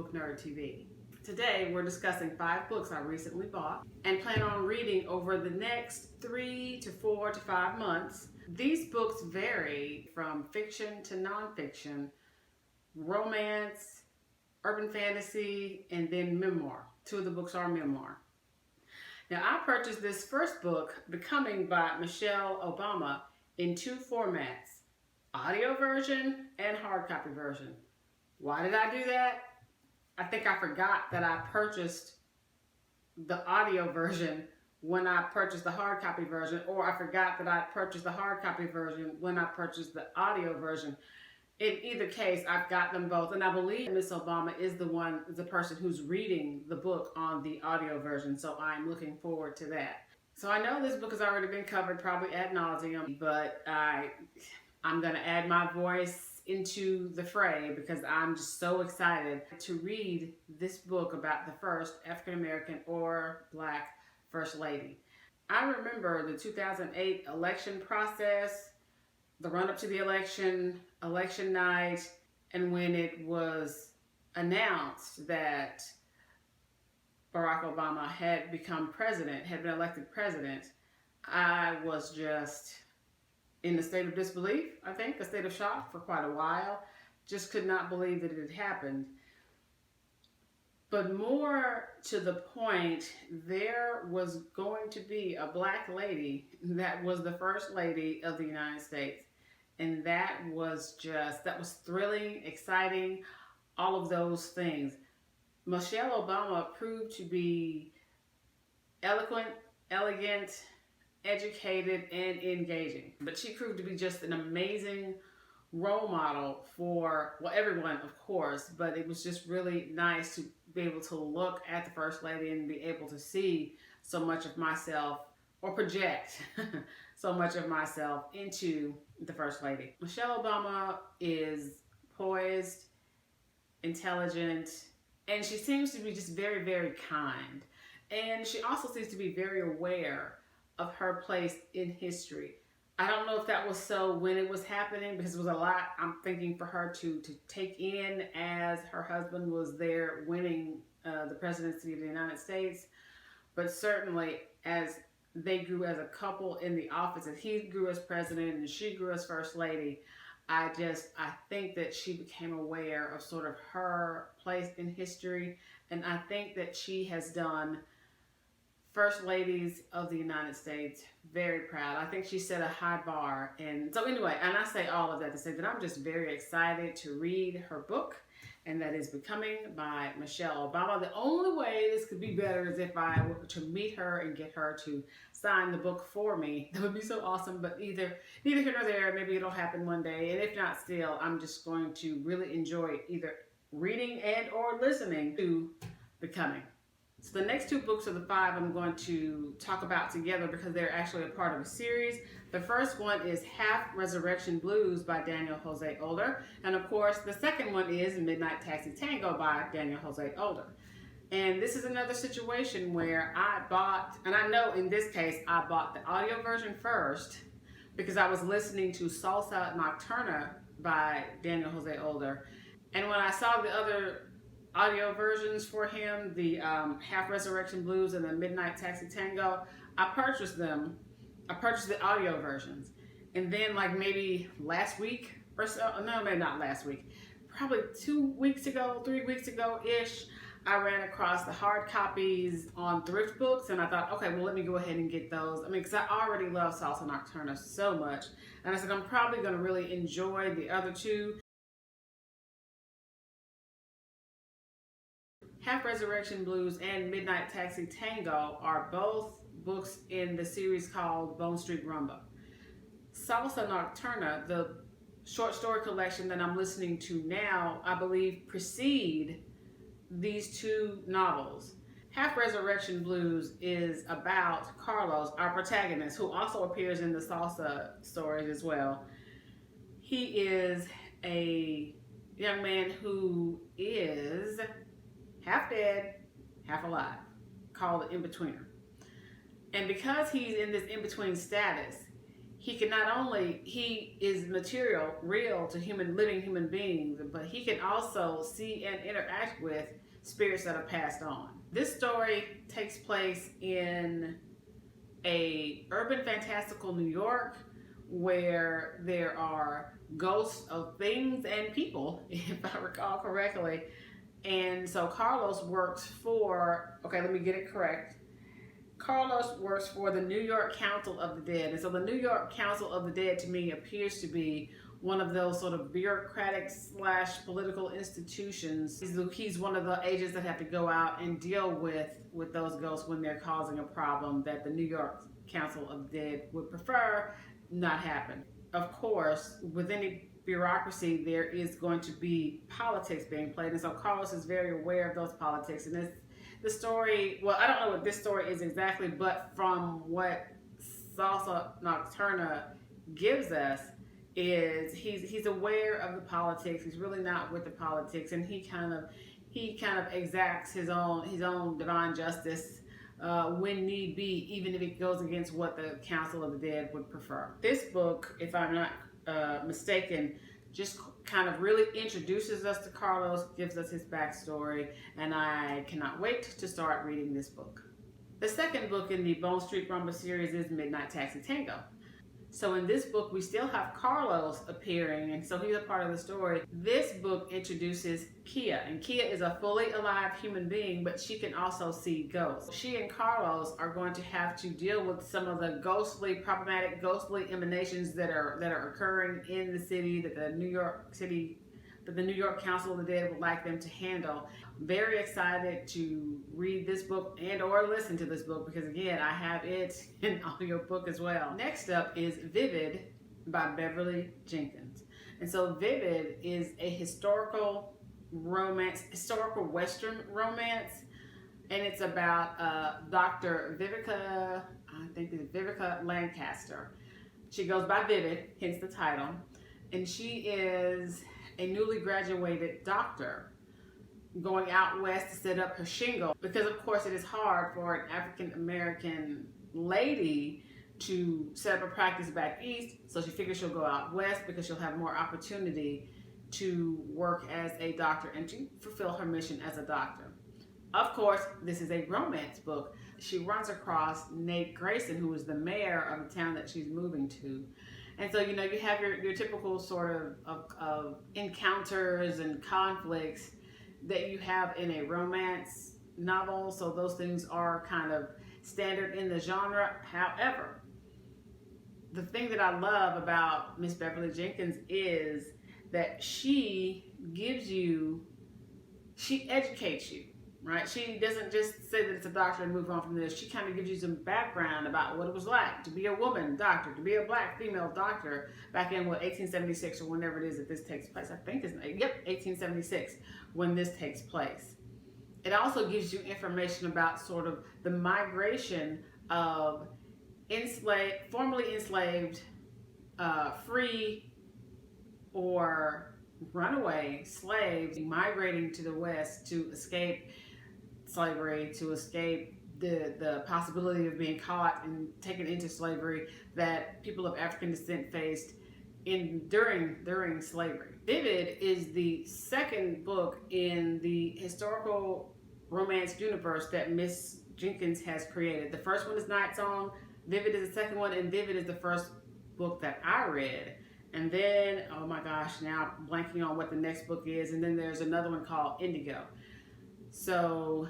Book Nerd TV. Today we're discussing 5 books I recently bought and plan on reading over the next 3 to 4 to 5 months. These books vary from fiction to nonfiction, romance, urban fantasy, and then memoir. 2 of the books are memoir. Now, I purchased this first book, Becoming by Michelle Obama, in 2 formats, audio version and hard copy version. Why did I do that? I think I forgot that I purchased the audio version when I purchased the hard copy version, or I forgot that I purchased the hard copy version when I purchased the audio version. In either case, I've got them both, and I believe Miss Obama is the person who's reading the book on the audio version, so I'm looking forward to that. So I know this book has already been covered probably ad nauseum, but I'm going to add my voice into the fray because I'm just so excited to read this book about the first African-American or Black First Lady. I remember the 2008 election process, the run-up to the election night, and when it was announced that Barack Obama had become president, had been elected president, I was just in a state of disbelief, I think, a state of shock for quite a while. Just could not believe that it had happened. But more to the point, there was going to be a Black lady that was the First Lady of the United States. And that was thrilling, exciting, all of those things. Michelle Obama proved to be eloquent, elegant, educated, and engaging. But she proved to be just an amazing role model for, well, everyone, of course, but it was just really nice to be able to look at the First Lady and be able to see so much of myself, or project so much of myself into the First Lady. Michelle Obama is poised, intelligent, and she seems to be just very, very kind. And she also seems to be very aware of her place in history. I don't know if that was so when it was happening, because it was a lot, I'm thinking, for her to take in as her husband was there winning the presidency of the United States. But certainly as they grew as a couple in the office, and he grew as president and she grew as First Lady, I think that she became aware of sort of her place in history, and I think that she has done First Ladies of the United States very proud. I think she set a high bar. And so anyway, and I say all of that to say that I'm just very excited to read her book, and that is Becoming by Michelle Obama. The only way this could be better is if I were to meet her and get her to sign the book for me. That would be so awesome, but neither here nor there. Maybe it'll happen one day, and if not, still, I'm just going to really enjoy either reading and or listening to Becoming. So the next 2 books of the 5 I'm going to talk about together because they're actually a part of a series. The first one is Half Resurrection Blues by Daniel Jose Older. And of course, the second one is Midnight Taxi Tango by Daniel Jose Older. And this is another situation where I bought, and I know in this case, I bought the audio version first because I was listening to Salsa Nocturna by Daniel Jose Older. And when I saw the other audio versions for him, the Half Resurrection Blues and the Midnight Taxi Tango, I purchased them. I purchased the audio versions. And then like maybe last week or so, no, maybe not last week, probably 2 weeks ago, 3 weeks ago-ish, I ran across the hard copies on thrift books, and I thought, okay, well, let me go ahead and get those. I mean, because I already love Salsa Nocturna so much. And I said, I'm probably going to really enjoy the other 2. Half Resurrection Blues and Midnight Taxi Tango are both books in the series called Bone Street Rumba. Salsa Nocturna, the short story collection that I'm listening to now, I believe precede these 2 novels. Half Resurrection Blues is about Carlos, our protagonist, who also appears in the Salsa stories as well. He is a young man who is half dead, half alive, called the in-betweener. And because he's in this in-between status, he can not only, he is material, real to living human beings, but he can also see and interact with spirits that have passed on. This story takes place in a urban fantastical New York where there are ghosts of things and people, if I recall correctly. And so Carlos works for, okay, let me get it correct. Carlos works for the New York Council of the Dead. And so the New York Council of the Dead to me appears to be one of those sort of bureaucratic / political institutions. He's one of the agents that have to go out and deal with those ghosts when they're causing a problem that the New York Council of the Dead would prefer not happen. Of course, with any bureaucracy, there is going to be politics being played. And so Carlos is very aware of those politics. And the story, well, I don't know what this story is exactly, but from what Salsa Nocturna gives us, is he's aware of the politics. He's really not with the politics, and he kind of exacts his own divine justice when need be, even if it goes against what the Council of the Dead would prefer. This book, if I'm not mistaken, just kind of really introduces us to Carlos, gives us his backstory, and I cannot wait to start reading this book. The second book in the Bone Street Rumble series is Midnight Taxi Tango. So in this book, we still have Carlos appearing, and so he's a part of the story. This book introduces Kia, and Kia is a fully alive human being, but she can also see ghosts. She and Carlos are going to have to deal with some of the problematic ghostly emanations that are occurring in the city, that the New York Council of the Dead would like them to handle. Very excited to read this book and or listen to this book, because again, I have it in audiobook as well. Next up is Vivid by Beverly Jenkins. And so Vivid is a historical Western romance, and it's about Dr. Vivica, I think it's Vivica Lancaster. She goes by Vivid, hence the title, and she is a newly graduated doctor going out west to set up her shingle, because of course it is hard for an African American lady to set up a practice back east, so she figures she'll go out west because she'll have more opportunity to work as a doctor and to fulfill her mission as a doctor. Of course, this is a romance book. She runs across Nate Grayson, who is the mayor of the town that she's moving to. And so, you have your typical sort of encounters and conflicts that you have in a romance novel. So those things are kind of standard in the genre. However, the thing that I love about Miss Beverly Jenkins is that she educates you, right? She doesn't just say that it's a doctor and move on from this. She kind of gives you some background about what it was like to be a woman doctor, to be a black female doctor back in 1876 or whenever it is that this takes place. I think it's 1876 when this takes place. It also gives you information about sort of the migration of formerly enslaved, free or runaway slaves migrating to the West to escape slavery, to escape the possibility of being caught and taken into slavery that people of African descent faced during slavery. Vivid is the second book in the historical romance universe that Miss Jenkins has created. The first one is Night Song, Vivid is the second one, and Vivid is the first book that I read. And then, oh my gosh, now I'm blanking on what the next book is, and then there's another one called Indigo. So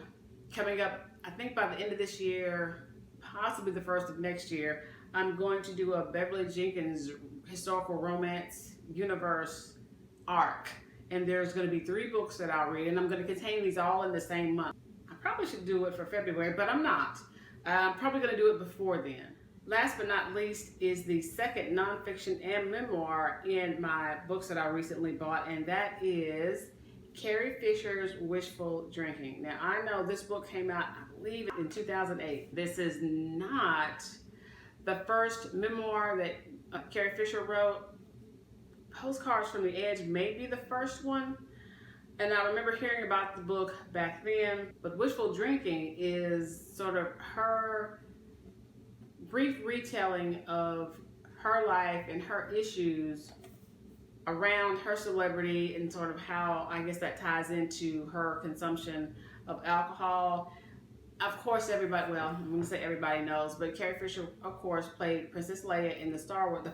coming up, I think by the end of this year, possibly the first of next year, I'm going to do a Beverly Jenkins historical romance universe arc. And there's going to be 3 books that I'll read, and I'm going to contain these all in the same month. I probably should do it for February, but I'm not. I'm probably going to do it before then. Last but not least is the second nonfiction and memoir in my books that I recently bought, and that is Carrie Fisher's Wishful Drinking. Now, I know this book came out, I believe, in 2008. This is not the first memoir that Carrie Fisher wrote. Postcards from the Edge may be the first one, and I remember hearing about the book back then, but Wishful Drinking is sort of her brief retelling of her life and her issues around her celebrity and sort of how I guess that ties into her consumption of alcohol. Of course, everybody, well, I'm going to say everybody knows, but Carrie Fisher, of course, played Princess Leia in the Star Wars, the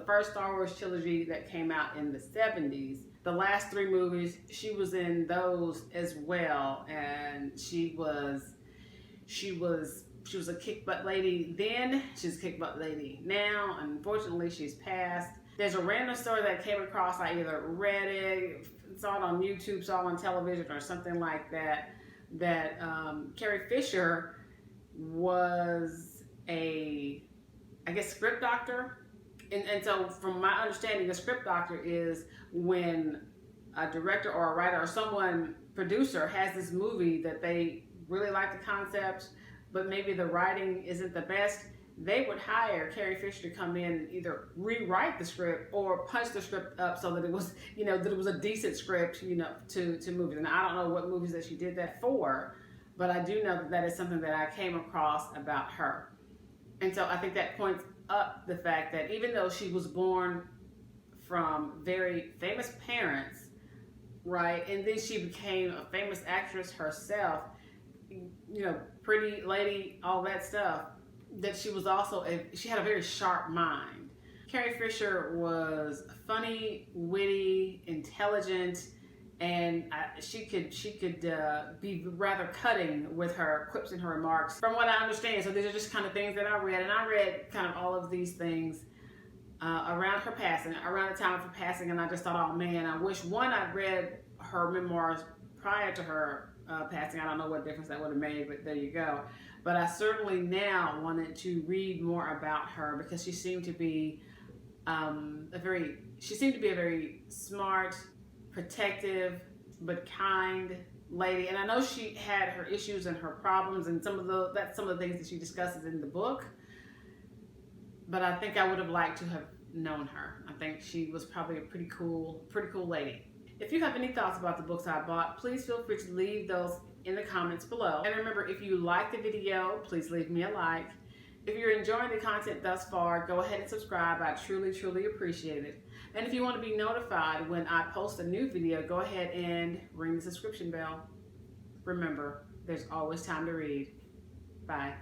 first Star Wars trilogy that came out in the 70s. The last 3 movies, she was in those as well, and she was a kick butt lady then, she's a kick butt lady now. Unfortunately, she's passed. There's a random story that I came across. I either read it, saw it on YouTube, saw it on television, or something like that. That Carrie Fisher was a, I guess, script doctor. And so from my understanding, a script doctor is when a director or a writer or producer has this movie that they really like the concept, but maybe the writing isn't the best. They would hire Carrie Fisher to come in and either rewrite the script or punch the script up so that it was, that it was a decent script, to movies. And I don't know what movies that she did that for, but I do know that that is something that I came across about her. And so I think that points up the fact that even though she was born from very famous parents, right, and then she became a famous actress herself, pretty lady, all that stuff, that she was also she had a very sharp mind. Carrie Fisher was funny, witty, intelligent, and she could be rather cutting with her quips and her remarks, from what I understand. So these are just kind of things that I read, and I read kind of all of these things around her passing, around the time of her passing, and I just thought, oh man, I wish I'd read her memoirs prior to her passing. I don't know what difference that would have made, but there you go. But I certainly now wanted to read more about her because she seemed to be a very smart, protective, but kind lady. And I know she had her issues and her problems, and that's some of the things that she discusses in the book. But I think I would have liked to have known her. I think she was probably a pretty cool lady. If you have any thoughts about the books I bought, please feel free to leave those in the comments below. And remember, if you like the video, please leave me a like. If you're enjoying the content thus far, go ahead and subscribe. I truly, truly appreciate it. And if you want to be notified when I post a new video, go ahead and ring the subscription bell. Remember, there's always time to read. Bye.